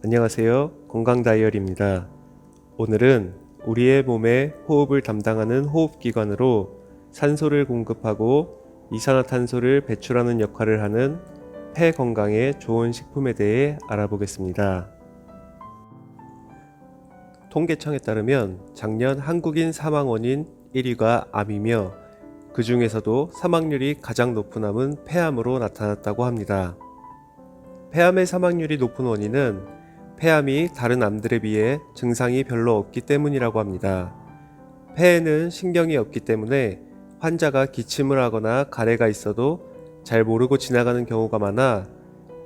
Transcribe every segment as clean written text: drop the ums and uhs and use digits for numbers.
안녕하세요. 건강 다이어리입니다. 오늘은 우리의 몸의 호흡을 담당하는 호흡기관으로 산소를 공급하고 이산화탄소를 배출하는 역할을 하는 폐 건강에 좋은 식품에 대해 알아보겠습니다. 통계청에 따르면 작년 한국인 사망 원인 1위가 암이며 그 중에서도 사망률이 가장 높은 암은 폐암으로 나타났다고 합니다. 폐암의 사망률이 높은 원인은 폐암이 다른 암들에 비해 증상이 별로 없기 때문이라고 합니다. 폐에는 신경이 없기 때문에 환자가 기침을 하거나 가래가 있어도 잘 모르고 지나가는 경우가 많아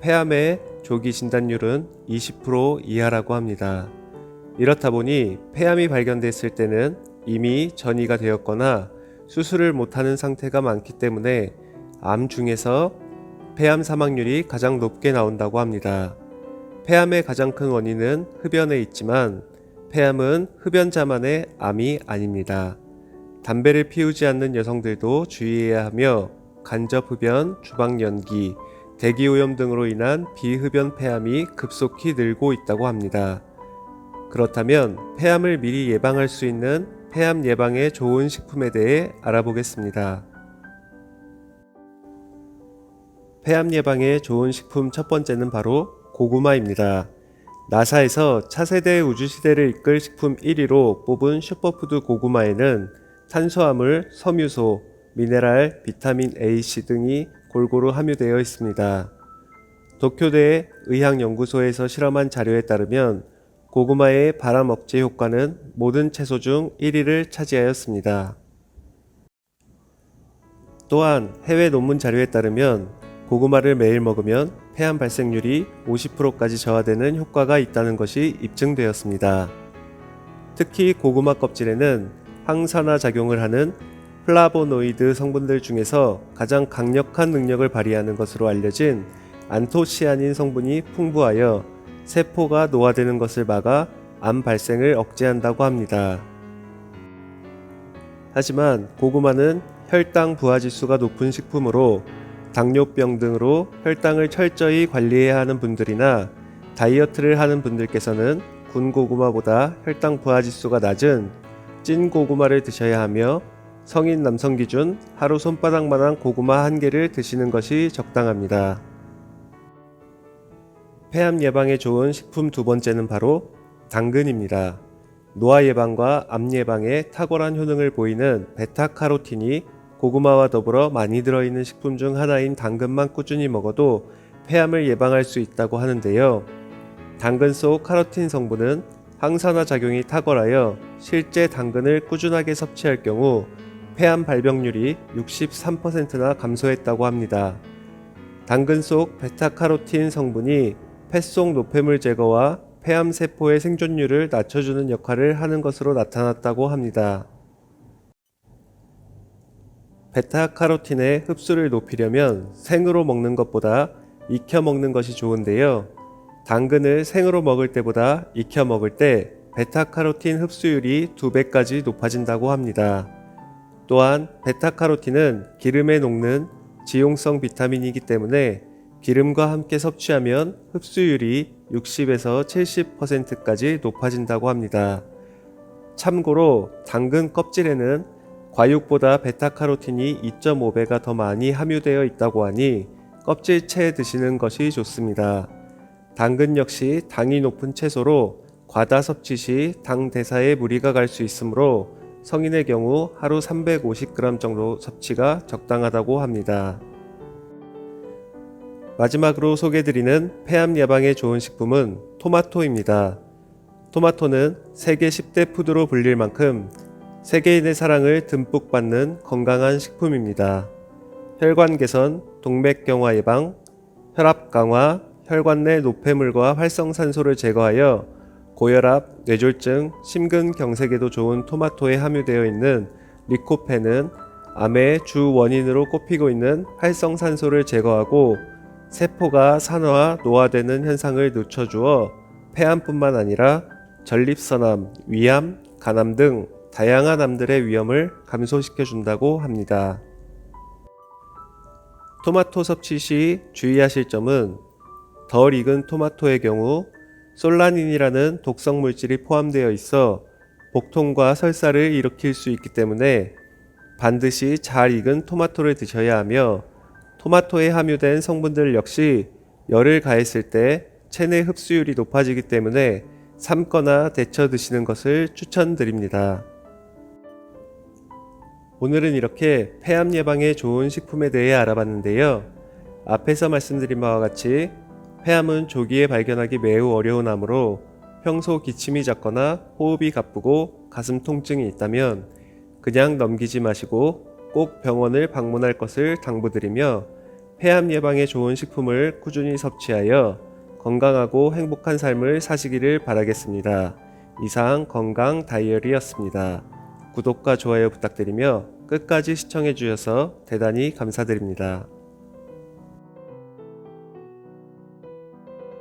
폐암의 조기 진단율은 20% 이하라고 합니다. 이렇다 보니 폐암이 발견됐을 때는 이미 전이가 되었거나 수술을 못하는 상태가 많기 때문에 암 중에서 폐암 사망률이 가장 높게 나온다고 합니다. 폐암의 가장 큰 원인은 흡연에 있지만 폐암은 흡연자만의 암이 아닙니다. 담배를 피우지 않는 여성들도 주의해야 하며 간접 흡연, 주방 연기, 대기오염 등으로 인한 비흡연 폐암이 급속히 늘고 있다고 합니다. 그렇다면 폐암을 미리 예방할 수 있는 폐암 예방에 좋은 식품에 대해 알아보겠습니다. 폐암 예방에 좋은 식품 첫 번째는 바로 고구마입니다. 나사에서 차세대 우주시대를 이끌 식품 1위로 뽑은 슈퍼푸드 고구마에는 탄수화물, 섬유소, 미네랄, 비타민 A, C 등이 골고루 함유되어 있습니다. 도쿄대 의학연구소에서 실험한 자료에 따르면 고구마의 발암 억제 효과는 모든 채소 중 1위를 차지하였습니다. 또한 해외 논문 자료에 따르면 고구마를 매일 먹으면 폐암 발생률이 50%까지 저하되는 효과가 있다는 것이 입증되었습니다. 특히 고구마 껍질에는 항산화 작용을 하는 플라보노이드 성분들 중에서 가장 강력한 능력을 발휘하는 것으로 알려진 안토시아닌 성분이 풍부하여 세포가 노화되는 것을 막아 암 발생을 억제한다고 합니다. 하지만 고구마는 혈당 부하 지수가 높은 식품으로 당뇨병 등으로 혈당을 철저히 관리해야 하는 분들이나 다이어트를 하는 분들께서는 군 고구마보다 혈당 부하 지수가 낮은 찐 고구마를 드셔야 하며 성인 남성 기준 하루 손바닥만한 고구마 1개를 드시는 것이 적당합니다. 폐암 예방에 좋은 식품 두 번째는 바로 당근입니다. 노화 예방과 암 예방에 탁월한 효능을 보이는 베타카로틴이 고구마와 더불어 많이 들어있는 식품 중 하나인 당근만 꾸준히 먹어도 폐암을 예방할 수 있다고 하는데요. 당근 속 카로틴 성분은 항산화 작용이 탁월하여 실제 당근을 꾸준하게 섭취할 경우 폐암 발병률이 63%나 감소했다고 합니다. 당근 속 베타카로틴 성분이 폐 속 노폐물 제거와 폐암 세포의 생존율을 낮춰주는 역할을 하는 것으로 나타났다고 합니다. 베타카로틴의 흡수를 높이려면 생으로 먹는 것보다 익혀 먹는 것이 좋은데요. 당근을 생으로 먹을 때보다 익혀 먹을 때 베타카로틴 흡수율이 2배까지 높아진다고 합니다. 또한 베타카로틴은 기름에 녹는 지용성 비타민이기 때문에 기름과 함께 섭취하면 흡수율이 60에서 70%까지 높아진다고 합니다. 참고로 당근 껍질에는 과육보다 베타카로틴이 2.5배가 더 많이 함유되어 있다고 하니 껍질채 드시는 것이 좋습니다. 당근 역시 당이 높은 채소로 과다 섭취 시 당 대사에 무리가 갈 수 있으므로 성인의 경우 하루 350g 정도 섭취가 적당하다고 합니다. 마지막으로 소개해드리는 폐암 예방에 좋은 식품은 토마토입니다. 토마토는 세계 10대 푸드로 불릴 만큼 세계인의 사랑을 듬뿍 받는 건강한 식품입니다. 혈관 개선, 동맥경화 예방, 혈압 강화, 혈관 내 노폐물과 활성산소를 제거하여 고혈압, 뇌졸중, 심근경색에도 좋은 토마토에 함유되어 있는 리코펜은 암의 주 원인으로 꼽히고 있는 활성산소를 제거하고 세포가 산화와 노화되는 현상을 늦춰주어 폐암뿐만 아니라 전립선암, 위암, 간암 등 다양한 암들의 위험을 감소시켜준다고 합니다. 토마토 섭취 시 주의하실 점은 덜 익은 토마토의 경우 솔라닌이라는 독성 물질이 포함되어 있어 복통과 설사를 일으킬 수 있기 때문에 반드시 잘 익은 토마토를 드셔야 하며, 토마토에 함유된 성분들 역시 열을 가했을 때 체내 흡수율이 높아지기 때문에 삶거나 데쳐 드시는 것을 추천드립니다. 오늘은 이렇게 폐암 예방에 좋은 식품에 대해 알아봤는데요. 앞에서 말씀드린 바와 같이 폐암은 조기에 발견하기 매우 어려운 암으로 평소 기침이 잦거나 호흡이 가쁘고 가슴 통증이 있다면 그냥 넘기지 마시고 꼭 병원을 방문할 것을 당부드리며, 폐암 예방에 좋은 식품을 꾸준히 섭취하여 건강하고 행복한 삶을 사시기를 바라겠습니다. 이상 건강 다이어리였습니다. 구독과 좋아요 부탁드리며 끝까지 시청해 주셔서 대단히 감사드립니다.